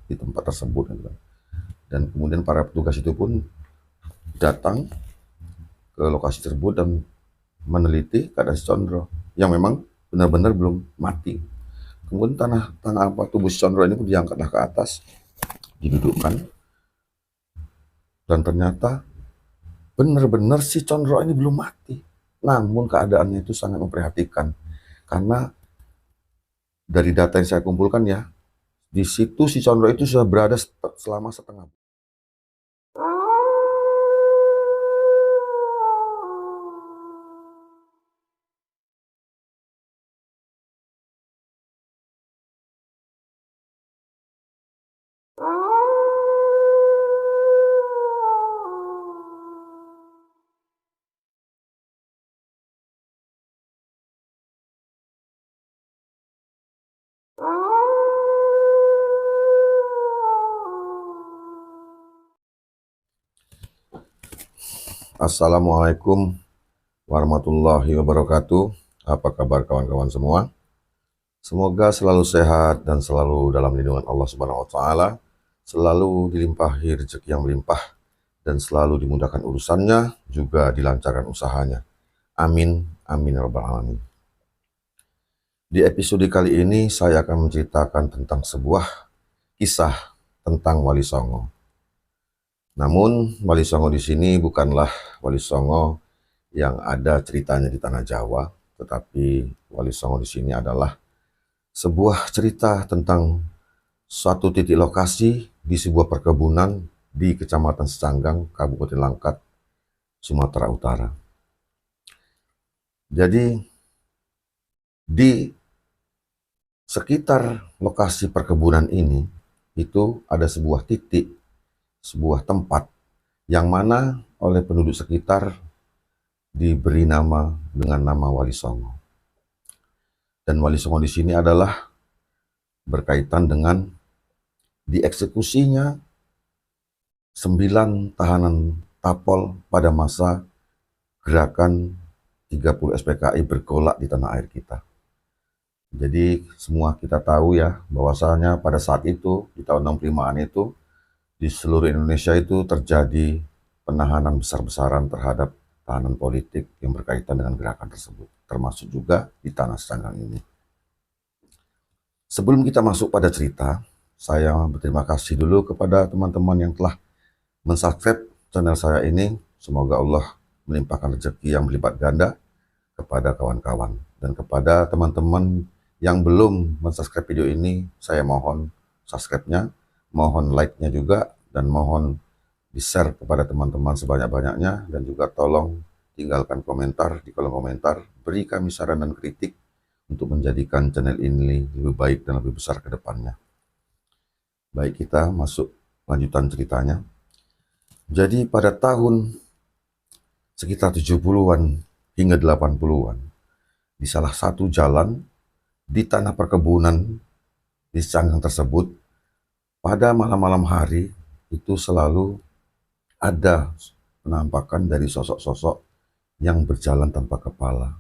di tempat tersebut gitu kan. Dan kemudian para petugas itu pun datang ke lokasi tersebut dan meneliti keadaan si Condro yang memang benar-benar belum mati. Kemudian tanah apa tubuh si Condro ini pun diangkatlah ke atas, didudukkan, dan ternyata benar-benar si Condro ini belum mati. Namun keadaannya itu sangat memprihatinkan karena dari data yang saya kumpulkan ya, di situ si Condro itu sudah berada selama setengah. Assalamualaikum warahmatullahi wabarakatuh. Apa kabar kawan-kawan semua? Semoga selalu sehat dan selalu dalam lindungan Allah Subhanahu wa taala, selalu dilimpahi rezeki yang melimpah dan selalu dimudahkan urusannya, juga dilancarkan usahanya. Amin amin ya rabbal alamin. Di episode kali ini saya akan menceritakan tentang sebuah kisah tentang Wali Songo. Namun Wali Songo di sini bukanlah Wali Songo yang ada ceritanya di tanah Jawa, tetapi Wali Songo di sini adalah sebuah cerita tentang suatu titik lokasi di sebuah perkebunan di Kecamatan Secanggang, Kabupaten Langkat, Sumatera Utara. Jadi di sekitar lokasi perkebunan ini itu ada sebuah titik, sebuah tempat yang mana oleh penduduk sekitar diberi nama dengan nama Wali Songo. Dan Wali Songo di sini adalah berkaitan dengan dieksekusinya 9 tahanan Tapol pada masa gerakan 30 SPKI bergolak di tanah air kita. Jadi semua kita tahu ya bahwasanya pada saat itu di tahun 65-an itu di seluruh Indonesia itu terjadi penahanan besar-besaran terhadap tahanan politik yang berkaitan dengan gerakan tersebut, termasuk juga di tanah Secanggang ini. Sebelum kita masuk pada cerita, saya berterima kasih dulu kepada teman-teman yang telah mensubscribe channel saya ini. Semoga Allah melimpahkan rezeki yang berlipat ganda kepada kawan-kawan. Dan kepada teman-teman yang belum mensubscribe video ini, saya mohon subscribe-nya, mohon like-nya juga, dan mohon di-share kepada teman-teman sebanyak-banyaknya, dan juga tolong tinggalkan komentar di kolom komentar, beri kami saran dan kritik untuk menjadikan channel ini lebih baik dan lebih besar ke depannya. Baik, kita masuk lanjutan ceritanya. Jadi pada tahun sekitar 70-an hingga 80-an, di salah satu jalan di tanah perkebunan di Secanggang tersebut, pada malam-malam hari itu selalu ada penampakan dari sosok-sosok yang berjalan tanpa kepala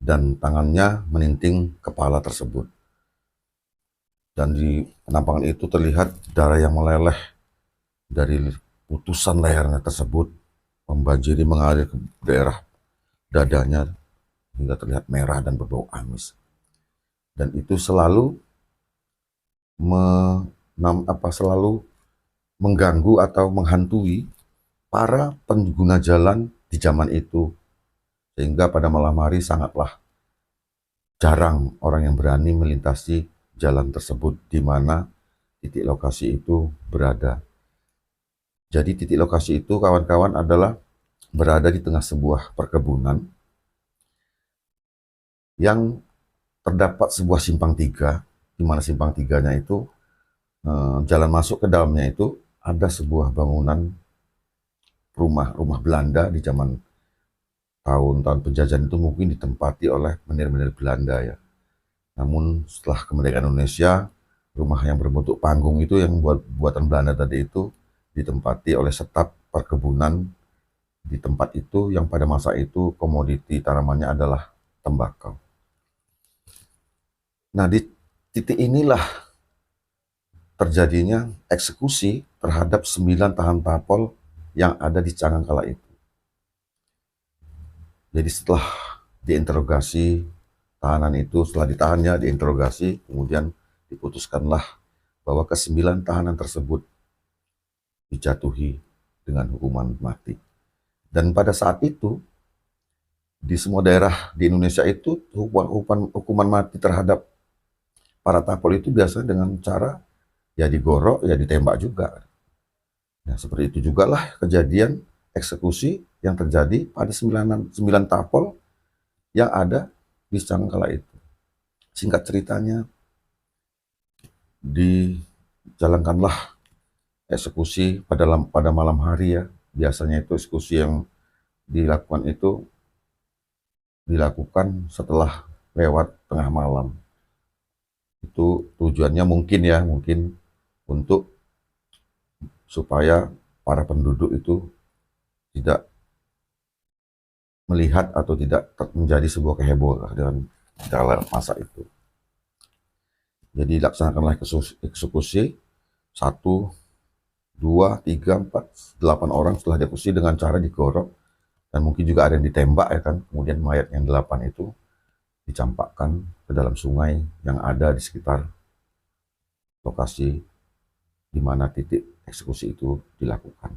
dan tangannya meninting kepala tersebut. Dan di penampakan itu terlihat darah yang meleleh dari putusan lehernya tersebut membanjiri mengalir ke daerah dadanya hingga terlihat merah dan berbau amis. Dan itu selalu selalu mengganggu atau menghantui para pengguna jalan di zaman itu, sehingga pada malam hari sangatlah jarang orang yang berani melintasi jalan tersebut di mana titik lokasi itu berada. Jadi titik lokasi itu kawan-kawan adalah berada di tengah sebuah perkebunan yang terdapat sebuah simpang tiga, di mana simpang tiganya itu jalan masuk ke dalamnya itu ada sebuah bangunan rumah Belanda di zaman tahun-tahun penjajahan itu mungkin ditempati oleh menir-menir Belanda ya. Namun setelah kemerdekaan Indonesia, rumah yang berbentuk panggung itu yang buatan Belanda tadi itu ditempati oleh staf perkebunan di tempat itu yang pada masa itu komoditi tanamannya adalah tembakau. Nah di titik inilah terjadinya eksekusi terhadap 9 tahanan tapol yang ada di Cangang kala itu. Jadi setelah diinterogasi tahanan itu, setelah ditahannya, diinterogasi, kemudian diputuskanlah bahwa ke-9 tahanan tersebut dijatuhi dengan hukuman mati. Dan pada saat itu, di semua daerah di Indonesia itu, hukuman mati terhadap para tapol itu biasanya dengan cara ya digorok, ya ditembak juga. Nah, seperti itu juga lah kejadian eksekusi yang terjadi pada 9 tapol yang ada di Cangang kala itu. Singkat ceritanya, dijalankanlah eksekusi pada malam hari ya. Biasanya itu eksekusi yang dilakukan itu dilakukan setelah lewat tengah malam. Itu tujuannya mungkin untuk supaya para penduduk itu tidak melihat atau tidak menjadi sebuah kehebohan dengan dalam masa itu. Jadi laksanakanlah eksekusi 1, 2, 3, 4, 8 orang setelah dieksekusi dengan cara digorok, dan mungkin juga ada yang ditembak ya kan. Kemudian mayat yang 8 itu dicampakkan ke dalam sungai yang ada di sekitar lokasi di mana titik eksekusi itu dilakukan.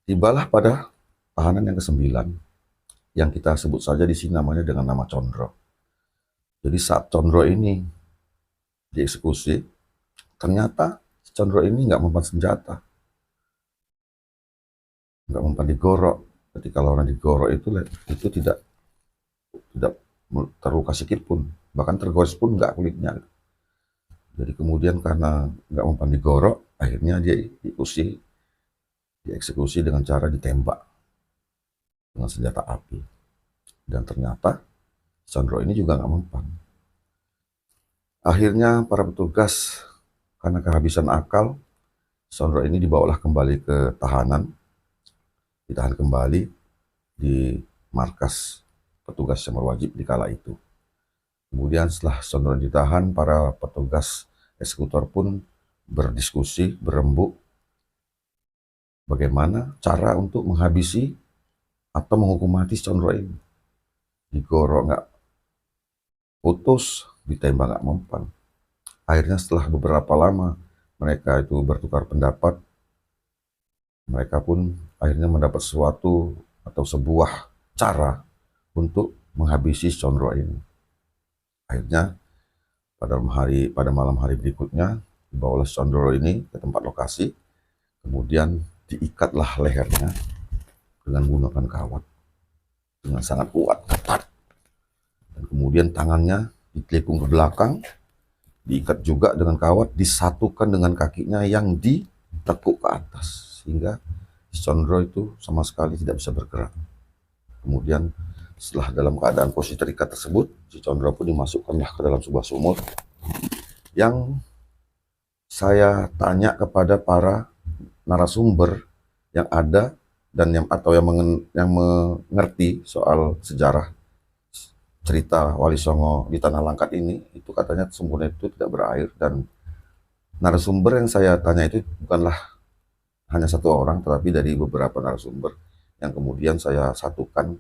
Tibalah pada tahanan yang ke-9 yang kita sebut saja di sini namanya dengan nama Condro. Jadi saat Condro ini dieksekusi, ternyata Condro ini nggak mempan senjata, nggak mempan digorok. Ketika orang digorok itu tidak terluka sedikit pun, bahkan tergores pun nggak kulitnya. Jadi kemudian karena nggak mempan digorok, akhirnya dia dieksekusi dengan cara ditembak dengan senjata api. Dan ternyata Condro ini juga nggak mempan. Akhirnya para petugas karena kehabisan akal, Condro ini dibawalah kembali ke tahanan, ditahan kembali di markas petugas yang berwajib di kala itu. Kemudian setelah Condro ditahan, para petugas eksekutor pun berdiskusi, berembuk bagaimana cara untuk menghabisi atau menghukum mati Condro ini. Digorok nggak putus, ditembak nggak mempan. Akhirnya setelah beberapa lama mereka itu bertukar pendapat, mereka pun akhirnya mendapat sesuatu atau sebuah cara untuk menghabisi Condro ini. Akhirnya pada malam hari berikutnya dibawalah Condro ini ke tempat lokasi, kemudian diikatlah lehernya dengan menggunakan kawat dengan sangat kuat, ketat, dan kemudian tangannya ditelikung ke belakang, diikat juga dengan kawat, disatukan dengan kakinya yang ditekuk ke atas sehingga Condro itu sama sekali tidak bisa bergerak. Kemudian setelah dalam keadaan posisi terikat tersebut, si Condro pun dimasukkanlah ke dalam sebuah sumur yang saya tanya kepada para narasumber yang ada dan yang mengerti soal sejarah cerita Wali Songo di Tanah Langkat ini, itu katanya sumurnya itu tidak berair. Dan narasumber yang saya tanya itu bukanlah hanya satu orang, tetapi dari beberapa narasumber yang kemudian saya satukan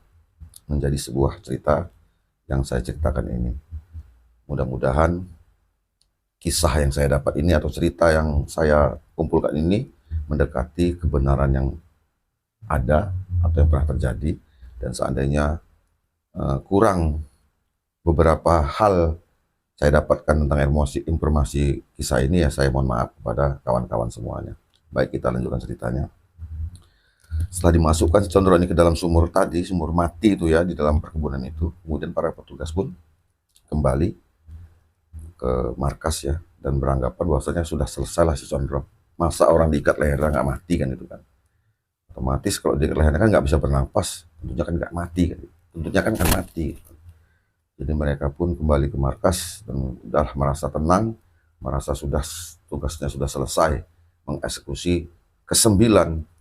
menjadi sebuah cerita yang saya ceritakan ini. Mudah-mudahan kisah yang saya dapat ini atau cerita yang saya kumpulkan ini mendekati kebenaran yang ada atau yang pernah terjadi, dan seandainya kurang beberapa hal saya dapatkan tentang informasi kisah ini, ya saya mohon maaf kepada kawan-kawan semuanya. Baik, kita lanjutkan ceritanya. Setelah dimasukkan Condro ini ke dalam sumur tadi, sumur mati itu ya, di dalam perkebunan itu, kemudian para petugas pun kembali ke markas ya, dan beranggapan bahwasanya sudah selesai lah si Condro. Masa orang diikat lehernya nggak mati kan itu kan? Otomatis kalau diikat lehernya kan nggak bisa bernapas, tentunya kan nggak mati kan? Tentunya kan mati. Jadi mereka pun kembali ke markas dan sudah merasa tenang, merasa sudah tugasnya sudah selesai mengeksekusi ke-9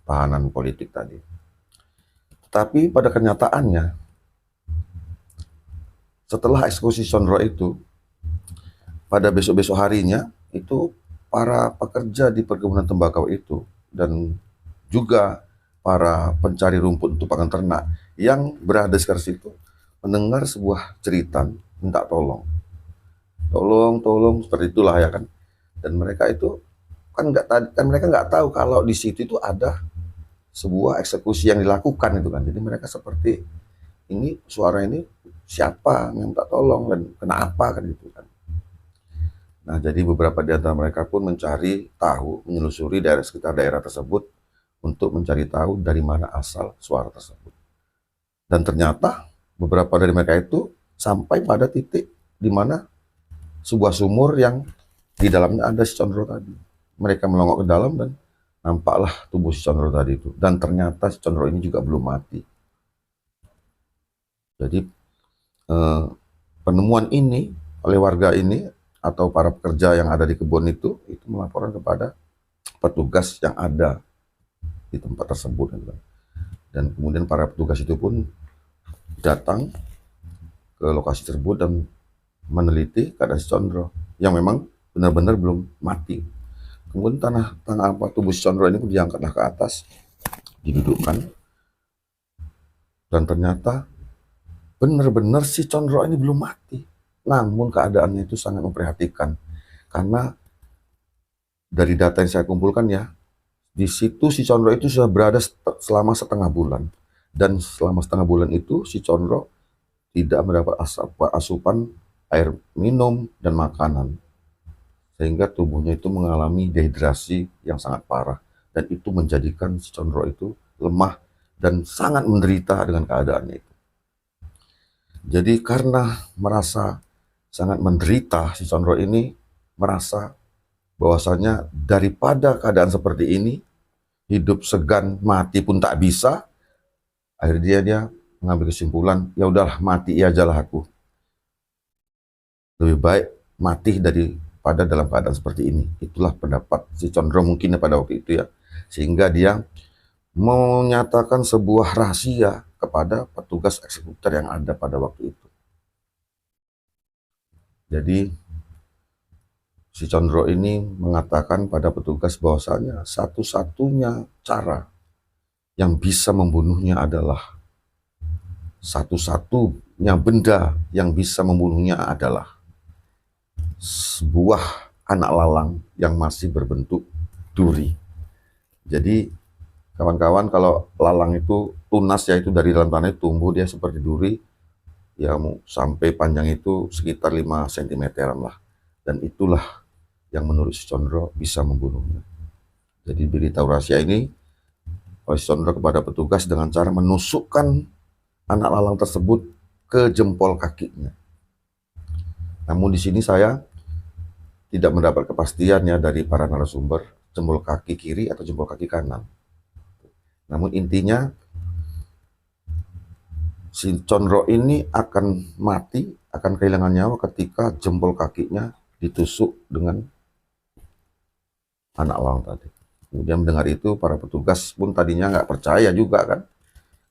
tahanan politik tadi. Tapi pada kenyataannya, setelah eksekusi Condro itu, pada besok-besok harinya, itu para pekerja di perkebunan tembakau itu dan juga para pencari rumput untuk pakan ternak yang berada di sekitar situ mendengar sebuah cerita minta tolong, tolong seperti itulah ya kan. Dan mereka itu kan mereka nggak tahu kalau di situ itu ada sebuah eksekusi yang dilakukan itu kan. Jadi mereka seperti ini, suara ini siapa yang minta tolong dan kenapa kan gitu kan. Nah, jadi beberapa di antara mereka pun mencari tahu, menelusuri daerah sekitar daerah tersebut untuk mencari tahu dari mana asal suara tersebut. Dan ternyata beberapa dari mereka itu sampai pada titik di mana sebuah sumur yang di dalamnya ada si Condro tadi. Mereka melongok ke dalam dan nampaklah tubuh si Condro tadi itu. Dan ternyata si Condro ini juga belum mati. Jadi penemuan ini oleh warga ini atau para pekerja yang ada di kebun itu melaporkan kepada petugas yang ada di tempat tersebut. Dan kemudian para petugas itu pun datang ke lokasi tersebut dan meneliti keadaan si Condro yang memang benar-benar belum mati. Kemudian tubuh si Condro ini pun diangkatlah ke atas, didudukkan, dan ternyata benar-benar si Condro ini belum mati. Namun keadaannya itu sangat memprihatinkan karena dari data yang saya kumpulkan ya, di situ si Condro itu sudah berada selama setengah bulan. Dan selama setengah bulan itu si Condro tidak mendapat asupan air minum dan makanan. Sehingga tubuhnya itu mengalami dehidrasi yang sangat parah. Dan itu menjadikan si Condro itu lemah dan sangat menderita dengan keadaannya itu. Jadi karena merasa sangat menderita, si Condro ini merasa bahwasanya daripada keadaan seperti ini, hidup segan mati pun tak bisa, akhirnya dia mengambil kesimpulan, ya udahlah mati ajalah aku. Lebih baik mati daripada dalam keadaan seperti ini. Itulah pendapat si Condro mungkin pada waktu itu ya. Sehingga dia menyatakan sebuah rahasia kepada petugas eksekutor yang ada pada waktu itu. Jadi si Condro ini mengatakan pada petugas bahwasanya satu-satunya cara yang bisa membunuhnya adalah satu-satunya benda yang bisa membunuhnya adalah sebuah anak lalang yang masih berbentuk duri. Jadi kawan-kawan, kalau lalang itu tunas ya, itu dari dalam tanah tumbuh dia seperti duri ya, sampai panjang itu sekitar 5 cm lah. Dan itulah yang menurut si Condro bisa membunuhnya. Jadi beritahu rahasia ini oleh si Condro kepada petugas dengan cara menusukkan anak lalang tersebut ke jempol kakinya. Namun di sini saya tidak mendapat kepastian ya dari para narasumber, jempol kaki kiri atau jempol kaki kanan. Namun intinya si Condro ini akan mati, akan kehilangan nyawa ketika jempol kakinya ditusuk dengan anak lalang tadi. Kemudian mendengar itu para petugas pun tadinya nggak percaya juga kan,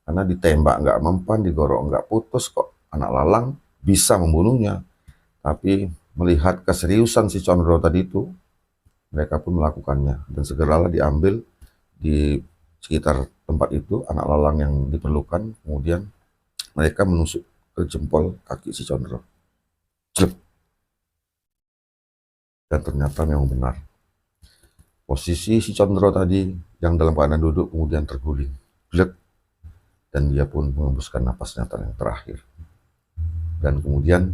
karena ditembak nggak mempan, digorok nggak putus, kok anak lalang bisa membunuhnya. Tapi melihat keseriusan si Condro tadi itu, mereka pun melakukannya dan segeralah diambil di sekitar tempat itu anak lalang yang diperlukan. Kemudian mereka menusuk ke jempol kaki si Condro. Dan ternyata memang benar. Posisi si Condro tadi yang dalam keadaan duduk kemudian terguling. Dan dia pun mengembuskan napasnya yang terakhir. Dan kemudian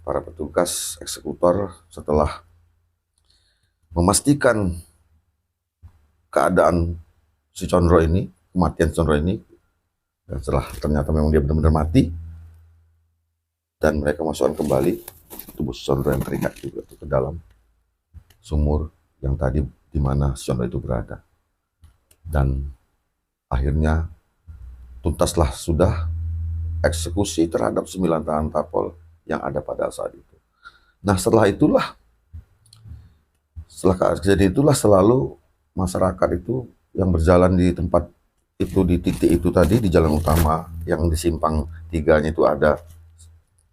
para petugas eksekutor setelah memastikan keadaan si Condro ini, kematian si Condro ini, dan setelah ternyata memang dia benar-benar mati, dan mereka masukkan kembali tubuh si Condro yang teringat juga ke dalam sumur yang tadi di mana si Condro itu berada. Dan akhirnya tuntaslah sudah eksekusi terhadap 9 tahanan tapol yang ada pada saat itu. Nah setelah kejadian itulah selalu masyarakat itu yang berjalan di tempat itu, di titik itu tadi, di jalan utama yang di simpang 3-nya itu ada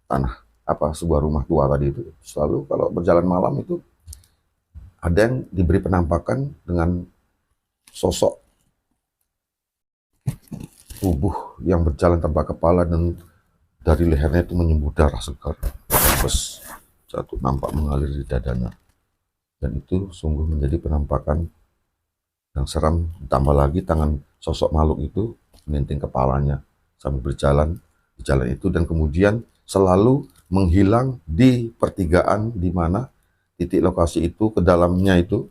tanah sebuah rumah tua tadi itu. Selalu kalau berjalan malam itu ada yang diberi penampakan dengan sosok tubuh yang berjalan tanpa kepala dan dari lehernya itu menyembur darah segar. Terus satu nampak mengalir di dadanya. Dan itu sungguh menjadi penampakan yang seram. Tambah lagi tangan sosok makhluk itu meninting kepalanya sambil berjalan di jalan itu, dan kemudian selalu menghilang di pertigaan di mana titik lokasi itu, ke dalamnya itu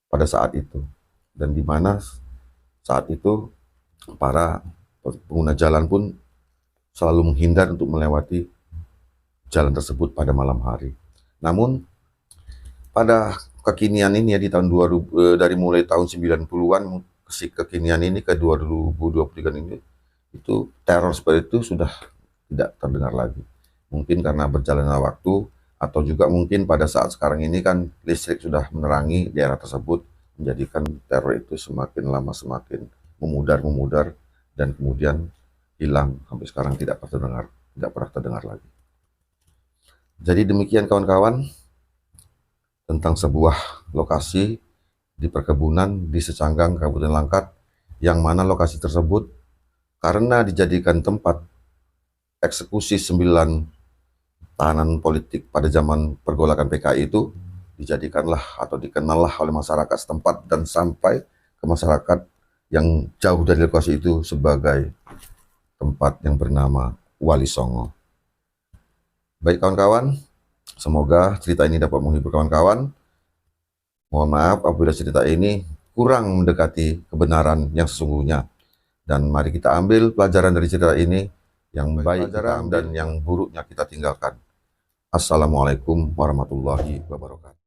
pada saat itu, dan di mana saat itu para pengguna jalan pun selalu menghindar untuk melewati jalan tersebut pada malam hari. Namun pada kekinian ini ya, di tahun 2000, dari mulai tahun 90-an kekinian ini ke 2023 ini, itu teror seperti itu sudah tidak terdengar lagi. Mungkin karena berjalannya waktu, atau juga mungkin pada saat sekarang ini kan listrik sudah menerangi daerah tersebut, menjadikan teror itu semakin lama semakin memudar, dan kemudian hilang sampai sekarang tidak pernah terdengar lagi. Jadi demikian kawan-kawan tentang sebuah lokasi di perkebunan di Secanggang, Kabupaten Langkat, yang mana lokasi tersebut karena dijadikan tempat eksekusi 9 tahanan politik pada zaman pergolakan PKI itu, dijadikanlah atau dikenallah oleh masyarakat setempat dan sampai ke masyarakat yang jauh dari lokasi itu sebagai tempat yang bernama Wali Songo. Baik kawan-kawan, semoga cerita ini dapat menghibur kawan-kawan. Mohon maaf apabila cerita ini kurang mendekati kebenaran yang sesungguhnya. Dan mari kita ambil pelajaran dari cerita ini, yang baik dan yang buruknya kita tinggalkan. Assalamualaikum warahmatullahi wabarakatuh.